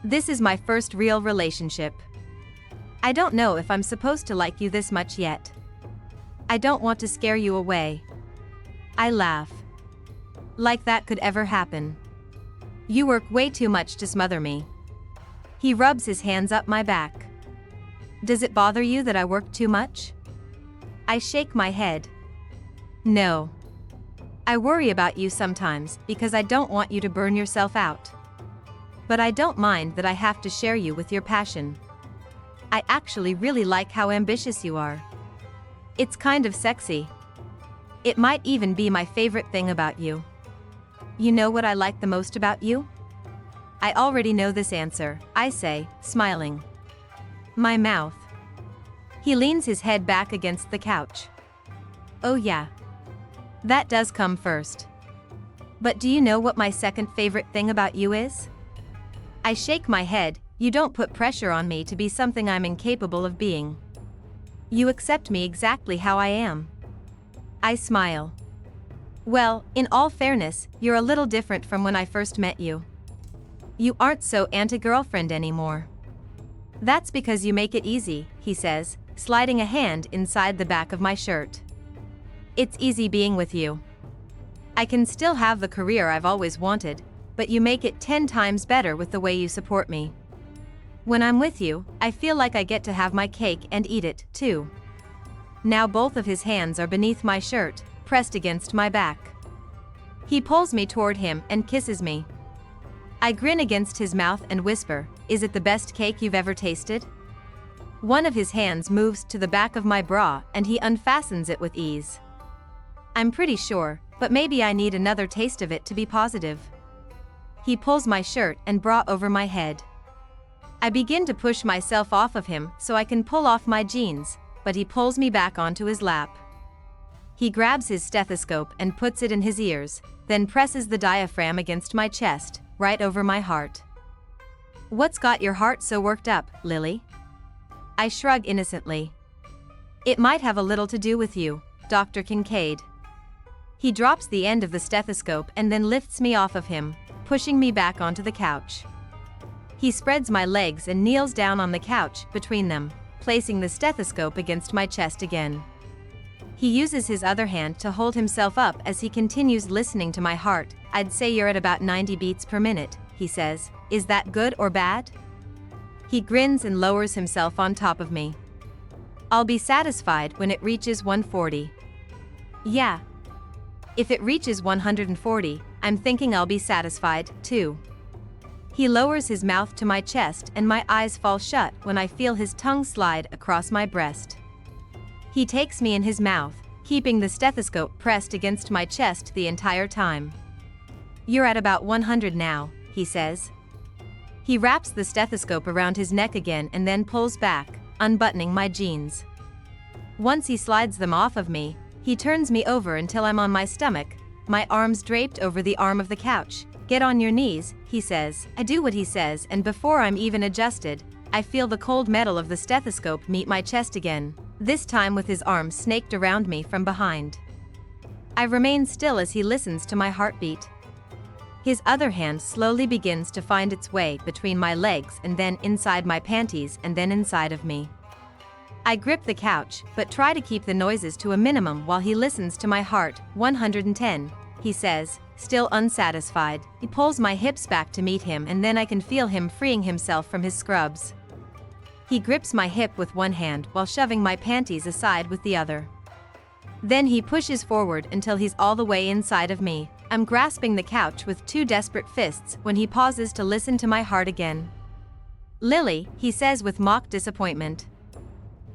This is my first real relationship. I don't know if I'm supposed to like you this much yet. I don't want to scare you away. I laugh. Like that could ever happen. You work way too much to smother me. He rubs his hands up my back. Does it bother you that I work too much? I shake my head. No. I worry about you sometimes because I don't want you to burn yourself out. But I don't mind that I have to share you with your passion. I actually really like how ambitious you are. It's kind of sexy. It might even be my favorite thing about you. You know what I like the most about you? I already know this answer, I say, smiling. My mouth. He leans his head back against the couch. Oh yeah. That does come first. But do you know what my second favorite thing about you is? I shake my head. You don't put pressure on me to be something I'm incapable of being. You accept me exactly how I am. I smile. Well, in all fairness, you're a little different from when I first met you. You aren't so anti-girlfriend anymore. That's because you make it easy, he says, sliding a hand inside the back of my shirt. It's easy being with you. I can still have the career I've always wanted, but you make it 10 times better with the way you support me. When I'm with you, I feel like I get to have my cake and eat it, too. Now both of his hands are beneath my shirt, pressed against my back. He pulls me toward him and kisses me. I grin against his mouth and whisper, "Is it the best cake you've ever tasted?" One of his hands moves to the back of my bra and he unfastens it with ease. I'm pretty sure, but maybe I need another taste of it to be positive. He pulls my shirt and bra over my head. I begin to push myself off of him so I can pull off my jeans, but he pulls me back onto his lap. He grabs his stethoscope and puts it in his ears, then presses the diaphragm against my chest, right over my heart. What's got your heart so worked up, Lily? I shrug innocently. It might have a little to do with you, Dr. Kincaid. He drops the end of the stethoscope and then lifts me off of him, pushing me back onto the couch. He spreads my legs and kneels down on the couch between them, placing the stethoscope against my chest again. He uses his other hand to hold himself up as he continues listening to my heart. I'd say you're at about 90 beats per minute, he says. Is that good or bad? He grins and lowers himself on top of me. I'll be satisfied when it reaches 140. Yeah. If it reaches 140, I'm thinking I'll be satisfied, too. He lowers his mouth to my chest and my eyes fall shut when I feel his tongue slide across my breast. He takes me in his mouth, keeping the stethoscope pressed against my chest the entire time. You're at about 100 now, he says. He wraps the stethoscope around his neck again and then pulls back, unbuttoning my jeans. Once he slides them off of me, he turns me over until I'm on my stomach, my arms draped over the arm of the couch. Get on your knees, he says. I do what he says, and before I'm even adjusted, I feel the cold metal of the stethoscope meet my chest again, this time with his arms snaked around me from behind. I remain still as he listens to my heartbeat. His other hand slowly begins to find its way between my legs and then inside my panties and then inside of me. I grip the couch, but try to keep the noises to a minimum while he listens to my heart. 110, he says, still unsatisfied. He pulls my hips back to meet him and then I can feel him freeing himself from his scrubs. He grips my hip with one hand while shoving my panties aside with the other. Then he pushes forward until he's all the way inside of me. I'm grasping the couch with two desperate fists when he pauses to listen to my heart again. Lily, he says with mock disappointment.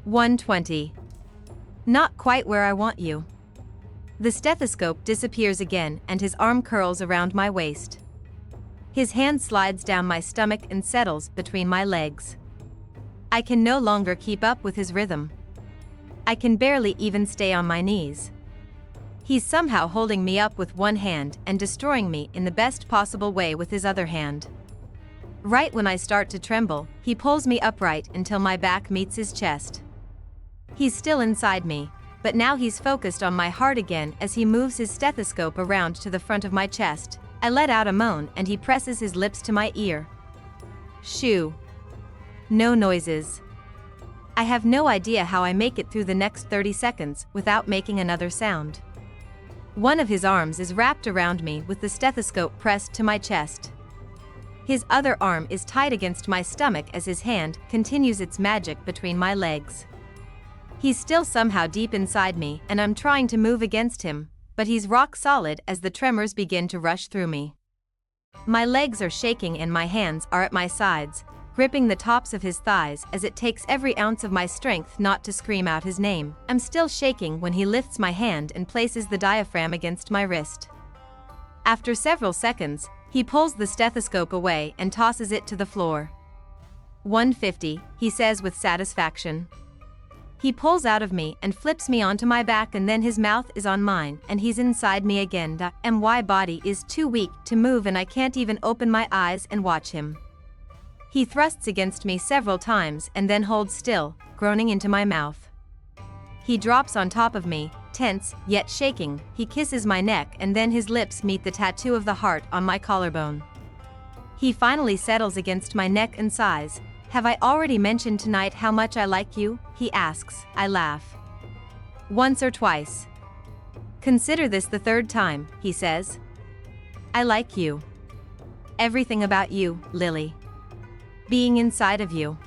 120. Not quite where I want you. The stethoscope disappears again and his arm curls around my waist. His hand slides down my stomach and settles between my legs. I can no longer keep up with his rhythm. I can barely even stay on my knees. He's somehow holding me up with one hand and destroying me in the best possible way with his other hand. Right when I start to tremble, he pulls me upright until my back meets his chest. He's still inside me, but now he's focused on my heart again as he moves his stethoscope around to the front of my chest. I let out a moan and he presses his lips to my ear. Shoo. No noises. I have no idea how I make it through the next 30 seconds without making another sound. One of his arms is wrapped around me with the stethoscope pressed to my chest. His other arm is tight against my stomach as his hand continues its magic between my legs. He's still somehow deep inside me and I'm trying to move against him, but he's rock solid as the tremors begin to rush through me. My legs are shaking and my hands are at my sides, gripping the tops of his thighs as it takes every ounce of my strength not to scream out his name. I'm still shaking when he lifts my hand and places the diaphragm against my wrist. After several seconds, he pulls the stethoscope away and tosses it to the floor. 150, he says with satisfaction. He pulls out of me and flips me onto my back, and then his mouth is on mine and he's inside me again. My body is too weak to move and I can't even open my eyes and watch him. He thrusts against me several times and then holds still, groaning into my mouth. He drops on top of me, tense, yet shaking. He kisses my neck and then his lips meet the tattoo of the heart on my collarbone. He finally settles against my neck and sighs. Have I already mentioned tonight how much I like you? He asks. I laugh. Once or twice. Consider this the third time, he says. I like you. Everything about you, Lily. Being inside of you.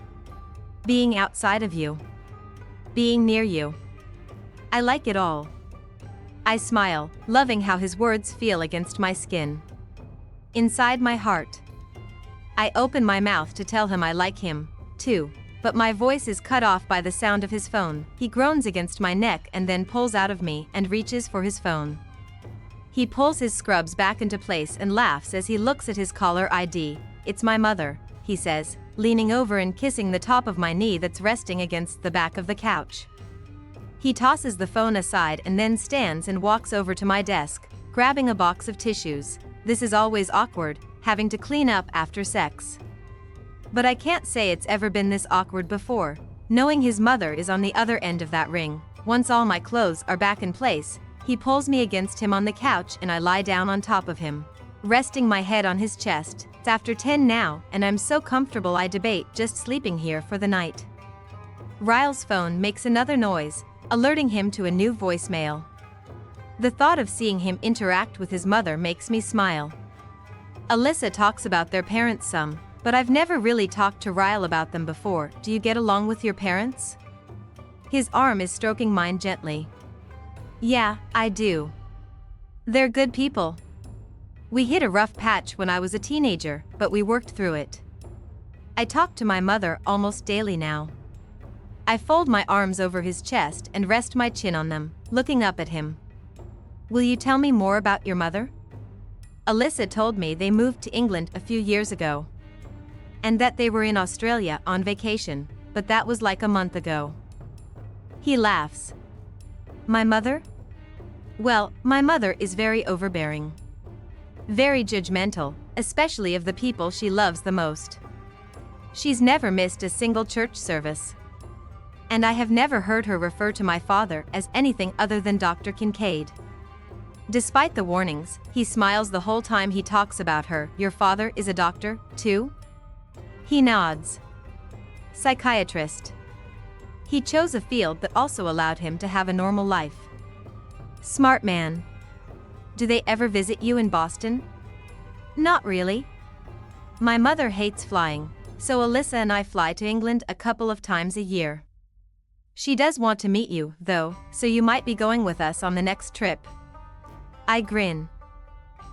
Being outside of you. Being near you. I like it all. I smile, loving how his words feel against my skin. Inside my heart. I open my mouth to tell him I like him, too, but my voice is cut off by the sound of his phone. He groans against my neck and then pulls out of me and reaches for his phone. He pulls his scrubs back into place and laughs as he looks at his caller ID. It's my mother, he says, leaning over and kissing the top of my knee that's resting against the back of the couch. He tosses the phone aside and then stands and walks over to my desk, grabbing a box of tissues. This is always awkward, having to clean up after sex. But I can't say it's ever been this awkward before, knowing his mother is on the other end of that ring. Once all my clothes are back in place, he pulls me against him on the couch and I lie down on top of him, resting my head on his chest. It's after 10 now, and I'm so comfortable I debate just sleeping here for the night. Ryle's phone makes another noise, alerting him to a new voicemail. The thought of seeing him interact with his mother makes me smile. Alyssa talks about their parents some, but I've never really talked to Ryle about them before. Do you get along with your parents? His arm is stroking mine gently. Yeah, I do. They're good people. We hit a rough patch when I was a teenager, but we worked through it. I talk to my mother almost daily now. I fold my arms over his chest and rest my chin on them, looking up at him. Will you tell me more about your mother? Alyssa told me they moved to England a few years ago. And that they were in Australia on vacation, but that was like a month ago. He laughs. My mother? Well, my mother is very overbearing. Very judgmental, especially of the people she loves the most. She's never missed a single church service. And I have never heard her refer to my father as anything other than Dr. Kincaid. Despite the warnings, he smiles the whole time he talks about her. Your father is a doctor, too? He nods. Psychiatrist. He chose a field that also allowed him to have a normal life. Smart man. Do they ever visit you in Boston? Not really. My mother hates flying, so Alyssa and I fly to England a couple of times a year. She does want to meet you, though, so you might be going with us on the next trip. I grin.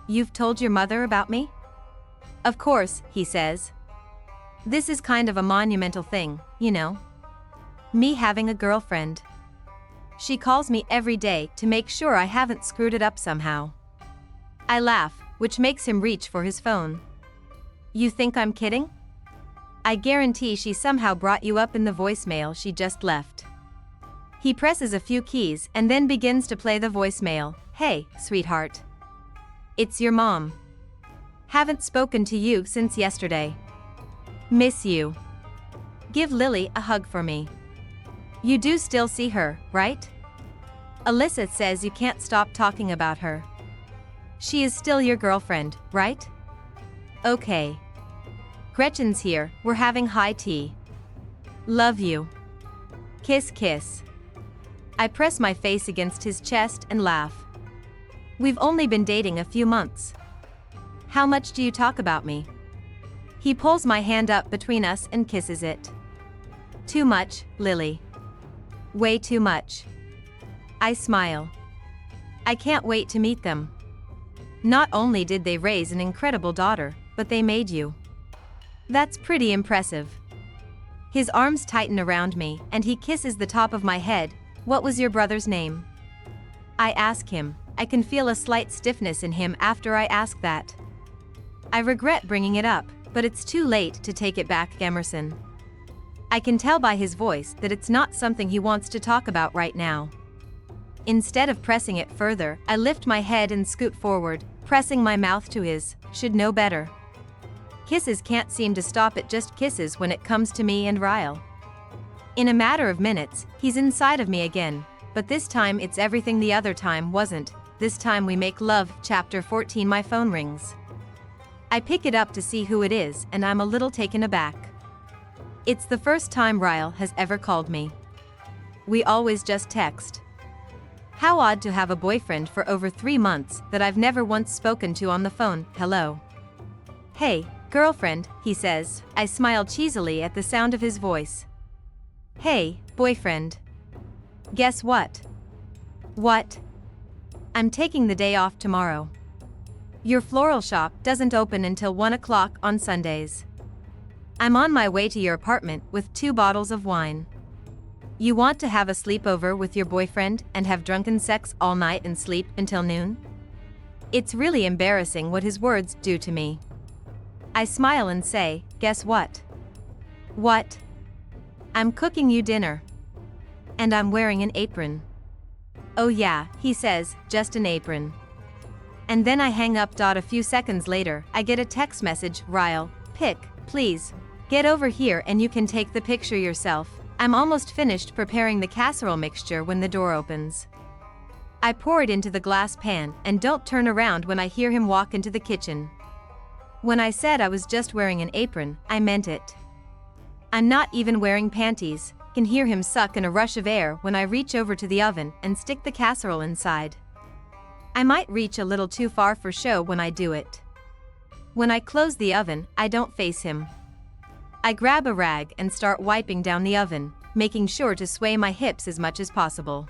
You've told your mother about me? Of course, he says. This is kind of a monumental thing, you know. Me having a girlfriend. She calls me every day to make sure I haven't screwed it up somehow. I laugh, which makes him reach for his phone. You think I'm kidding? I guarantee she somehow brought you up in the voicemail she just left. He presses a few keys and then begins to play the voicemail. Hey, sweetheart. It's your mom. Haven't spoken to you since yesterday. Miss you. Give Lily a hug for me. You do still see her, right? Alyssa says you can't stop talking about her. She is still your girlfriend, right? Okay. Gretchen's here, we're having high tea. Love you. Kiss kiss. I press my face against his chest and laugh. We've only been dating a few months. How much do you talk about me? He pulls my hand up between us and kisses it. Too much, Lily. Way too much. I smile. I can't wait to meet them. Not only did they raise an incredible daughter, but they made you. That's pretty impressive. His arms tighten around me, and he kisses the top of my head. What was your brother's name? I ask him. I can feel a slight stiffness in him after I ask that. I regret bringing it up, but it's too late to take it back, Emerson. I can tell by his voice that it's not something he wants to talk about right now. Instead of pressing it further, I lift my head and scoot forward, pressing my mouth to his. Should know better. Kisses can't seem to stop at just kisses when it comes to me and Ryle. In a matter of minutes, he's inside of me again, but this time it's everything the other time wasn't. This time we make love. Chapter 14. My phone rings. I pick it up to see who it is, and I'm a little taken aback. It's the first time Ryle has ever called me. We always just text. How odd to have a boyfriend for over 3 months that I've never once spoken to on the phone. Hello. Hey, girlfriend, he says. I smile cheesily at the sound of his voice. Hey, boyfriend. Guess what? What? I'm taking the day off tomorrow. Your floral shop doesn't open until 1 o'clock on Sundays. I'm on my way to your apartment with 2 bottles of wine. You want to have a sleepover with your boyfriend and have drunken sex all night and sleep until noon? It's really embarrassing what his words do to me. I smile and say, guess what? What? I'm cooking you dinner. And I'm wearing an apron. Oh yeah, he says, just an apron. And then I hang up. A few seconds later, I get a text message. Ryle, pic, please. Get over here and you can take the picture yourself. I'm almost finished preparing the casserole mixture when the door opens. I pour it into the glass pan and don't turn around when I hear him walk into the kitchen. When I said I was just wearing an apron, I meant it. I'm not even wearing panties. Can hear him suck in a rush of air when I reach over to the oven and stick the casserole inside. I might reach a little too far for show when I do it. When I close the oven, I don't face him. I grab a rag and start wiping down the oven, making sure to sway my hips as much as possible.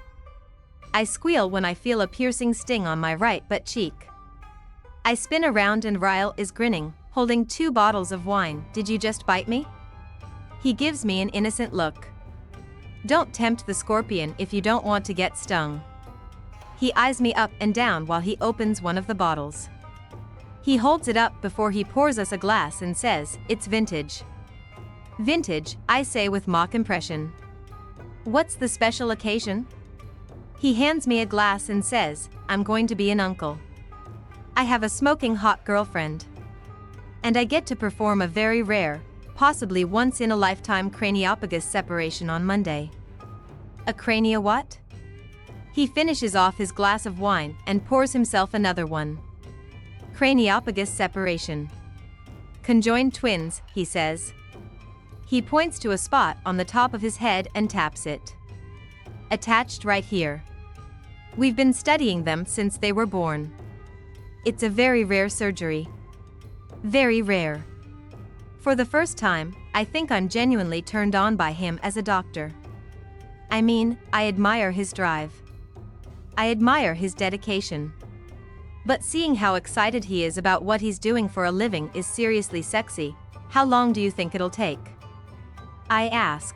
I squeal when I feel a piercing sting on my right butt cheek. I spin around and Ryle is grinning, holding 2 bottles of wine. Did you just bite me? He gives me an innocent look. Don't tempt the scorpion if you don't want to get stung. He eyes me up and down while he opens one of the bottles. He holds it up before he pours us a glass and says, it's vintage. Vintage, I say with mock impression. What's the special occasion? He hands me a glass and says, I'm going to be an uncle. I have a smoking hot girlfriend. And I get to perform a very rare, possibly once-in-a-lifetime craniopagus separation on Monday. A crania what? He finishes off his glass of wine and pours himself another one. Craniopagus separation. Conjoined twins, he says. He points to a spot on the top of his head and taps it. Attached right here. We've been studying them since they were born. It's a very rare surgery. Very rare. For the first time, I think I'm genuinely turned on by him as a doctor. I mean, I admire his drive. I admire his dedication. But seeing how excited he is about what he's doing for a living is seriously sexy. How long do you think it'll take? I ask.